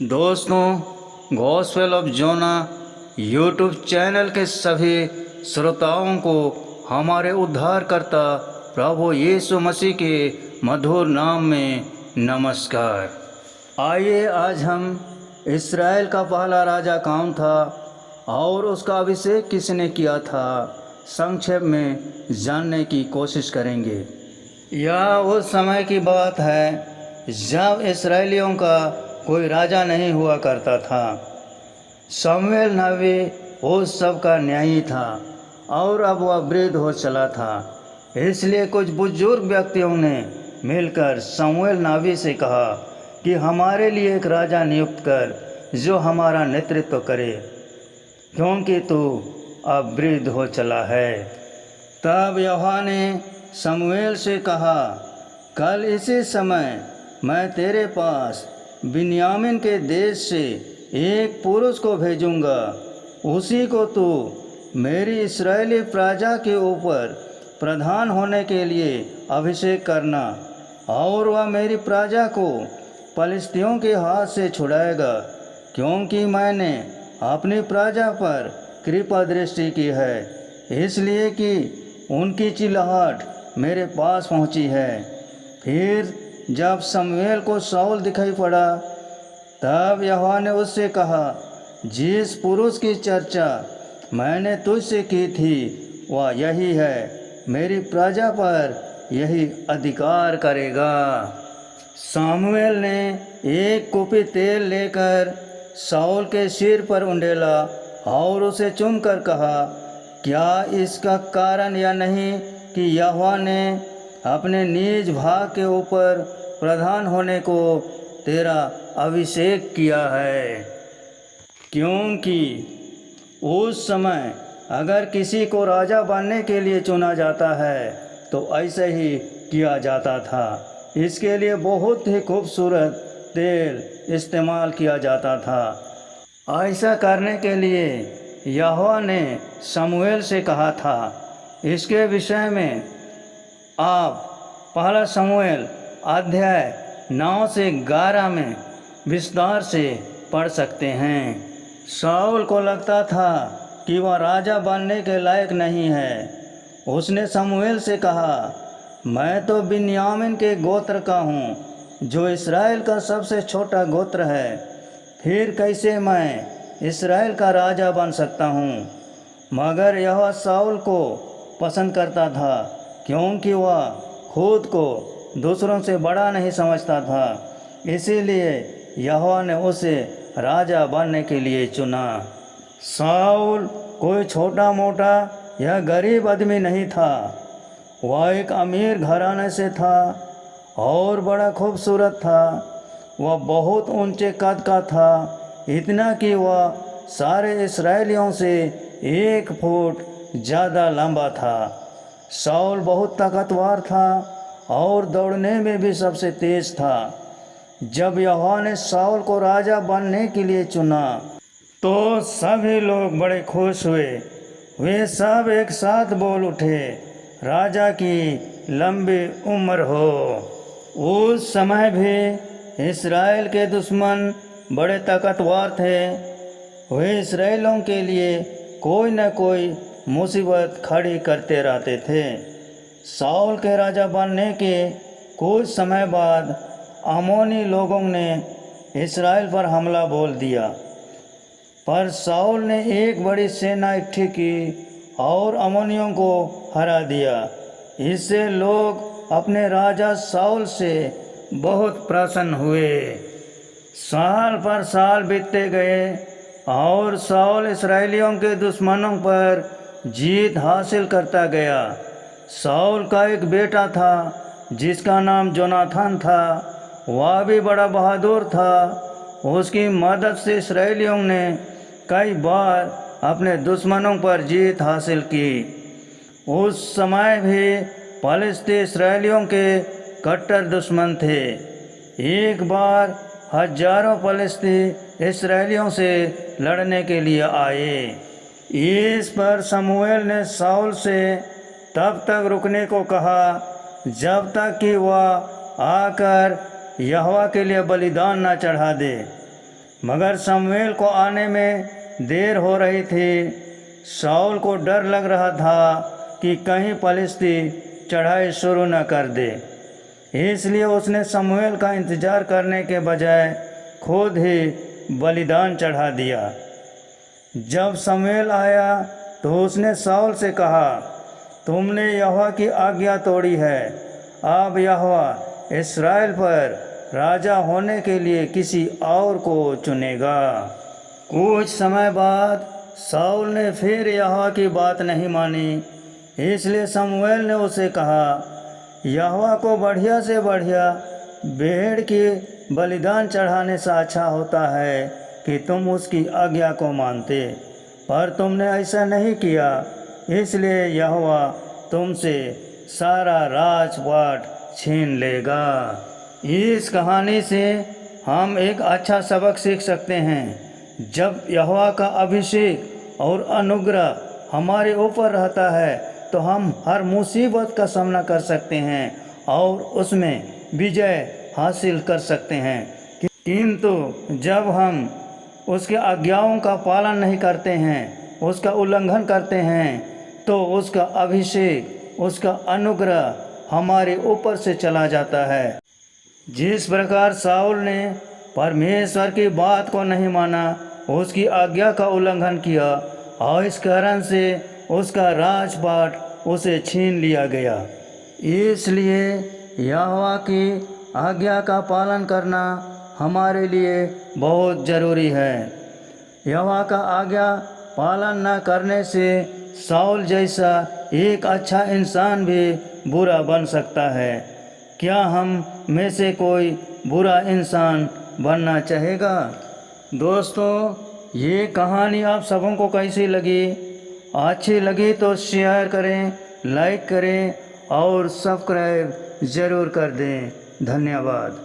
दोस्तों, gospel of Jona YouTube channel के सभी श्रोताओं को हमारे उद्धारकर्ता प्रभु यीशु मसीह के मधुर नाम में नमस्कार। आइए आज हम इस्राएल का पहला राजा कौन था और उसका अभिषेक किसने किया था, संक्षेप में जानने की कोशिश करेंगे। यह उस समय की बात है जब इस्राएलियों का कोई राजा नहीं हुआ करता था। शमूएल नबी उस सब का न्यायी था और अब वह वृद्ध हो चला था। इसलिए कुछ बुजुर्ग व्यक्तियों ने मिलकर शमूएल नबी से कहा कि हमारे लिए एक राजा नियुक्त कर जो हमारा नेतृत्व करे, क्योंकि तू अब वृद्ध हो चला है। तब यहोवा ने शमूएल से कहा, कल इसी समय मैं तेरे पास बिन्यामीन के देश से एक पुरुष को भेजूंगा। उसी को तू मेरी इस्राएली प्रजा के ऊपर प्रधान होने के लिए अभिषेक करना, और वह मेरी प्रजा को पलिश्तियों के हाथ से छुड़ाएगा, क्योंकि मैंने अपनी प्रजा पर कृपा दृष्टि की है, इसलिए कि उनकी चिल्लाहट मेरे पास पहुंची है। फिर जब शमूएल को शाऊल दिखाई पड़ा, तब यहोवा ने उससे कहा, जिस पुरुष की चर्चा मैंने तुझसे की थी वह यही है, मेरी प्रजा पर यही अधिकार करेगा। शमूएल ने एक कुपी तेल लेकर शाऊल के सिर पर उंडेला और उसे चूमकर कहा, क्या इसका कारण यह नहीं कि यहोवा ने अपने निज भाग के ऊपर प्रधान होने को तेरा अभिषेक किया है? क्योंकि उस समय अगर किसी को राजा बनने के लिए चुना जाता है तो ऐसे ही किया जाता था। इसके लिए बहुत ही खूबसूरत तेल इस्तेमाल किया जाता था। ऐसा करने के लिए यहोवा ने शमूएल से कहा था। इसके विषय में आप पहला शमूएल अध्याय 9 से 11 में विस्तार से पढ़ सकते हैं। शाऊल को लगता था कि वह राजा बनने के लायक नहीं है। उसने शमूएल से कहा, मैं तो बिन्यामीन के गोत्र का हूँ, जो इस्राएल का सबसे छोटा गोत्र है। फिर कैसे मैं इस्राएल का राजा बन सकता हूँ? मगर यह शाऊल को पसंद करता था, क्योंकि वह खुद को दूसरों से बड़ा नहीं समझता था। इसीलिए यहोवा ने उसे राजा बनने के लिए चुना। शाऊल कोई छोटा मोटा या गरीब आदमी नहीं था। वह एक अमीर घराने से था और बड़ा खूबसूरत था। वह बहुत ऊंचे कद का था, इतना कि वह सारे इस्राएलियों से 1 फुट ज़्यादा लंबा था। शाऊल बहुत ताकतवर था और दौड़ने में भी सबसे तेज था। जब यहोवा ने शाऊल को राजा बनने के लिए चुना तो सभी लोग बड़े खुश हुए। वे सब एक साथ बोल उठे, राजा की लंबी उम्र हो। उस समय भी इस्राएल के दुश्मन बड़े ताकतवर थे। वे इस्राएलियों के लिए कोई न कोई मुसीबत खड़ी करते रहते थे। शाऊल के राजा बनने के कुछ समय बाद अम्मोनी लोगों ने इस्राएल पर हमला बोल दिया, पर शाऊल ने एक बड़ी सेना इकट्ठी की और अम्मोनियों को हरा दिया। इससे लोग अपने राजा शाऊल से बहुत प्रसन्न हुए। साल पर साल बीतते गए और शाऊल इस्राएलियों के दुश्मनों पर जीत हासिल करता गया। शाऊल का एक बेटा था जिसका नाम जोनाथन था। वह भी बड़ा बहादुर था। उसकी मदद से इस्राएलियों ने कई बार अपने दुश्मनों पर जीत हासिल की। उस समय भी पलिश्ती इस्राएलियों के कट्टर दुश्मन थे। एक बार हजारों पलिश्ती इस्राएलियों से लड़ने के लिए आए। इस पर शमूएल ने शाऊल से तब तक रुकने को कहा जब तक कि वह आकर यहोवा के लिए बलिदान न चढ़ा दे। मगर शमूएल को आने में देर हो रही थी। शाऊल को डर लग रहा था कि कहीं पलिश्ती चढ़ाई शुरू न कर दे, इसलिए उसने शमूएल का इंतज़ार करने के बजाय खुद ही बलिदान चढ़ा दिया। जब शमूएल आया तो उसने शाऊल से कहा, तुमने यहोवा की आज्ञा तोड़ी है। अब यहोवा इस्राएल पर राजा होने के लिए किसी और को चुनेगा। कुछ समय बाद शाऊल ने फिर यहोवा की बात नहीं मानी, इसलिए शमूएल ने उसे कहा, यहोवा को बढ़िया से बढ़िया भेड़ की बलिदान चढ़ाने से अच्छा होता है कि तुम उसकी आज्ञा को मानते, पर तुमने ऐसा नहीं किया, इसलिए यहोवा तुमसे सारा राजपाट छीन लेगा। इस कहानी से हम एक अच्छा सबक सीख सकते हैं। जब यहोवा का अभिषेक और अनुग्रह हमारे ऊपर रहता है तो हम हर मुसीबत का सामना कर सकते हैं और उसमें विजय हासिल कर सकते हैं। किंतु जब हम उसके आज्ञाओं का पालन नहीं करते हैं, उसका उल्लंघन करते हैं, तो उसका अभिषेक, उसका अनुग्रह हमारे ऊपर से चला जाता है। जिस प्रकार शाऊल ने परमेश्वर की बात को नहीं माना, उसकी आज्ञा का उल्लंघन किया और इस कारण से उसका राजपाट उसे छीन लिया गया। इसलिए यहोवा की आज्ञा का पालन करना हमारे लिए बहुत ज़रूरी है। यहोवा का आज्ञा पालन न करने से शाऊल जैसा एक अच्छा इंसान भी बुरा बन सकता है। क्या हम में से कोई बुरा इंसान बनना चाहेगा? दोस्तों, ये कहानी आप सबों को कैसी लगी? अच्छी लगी तो शेयर करें, लाइक करें और सब्सक्राइब ज़रूर कर दें। धन्यवाद।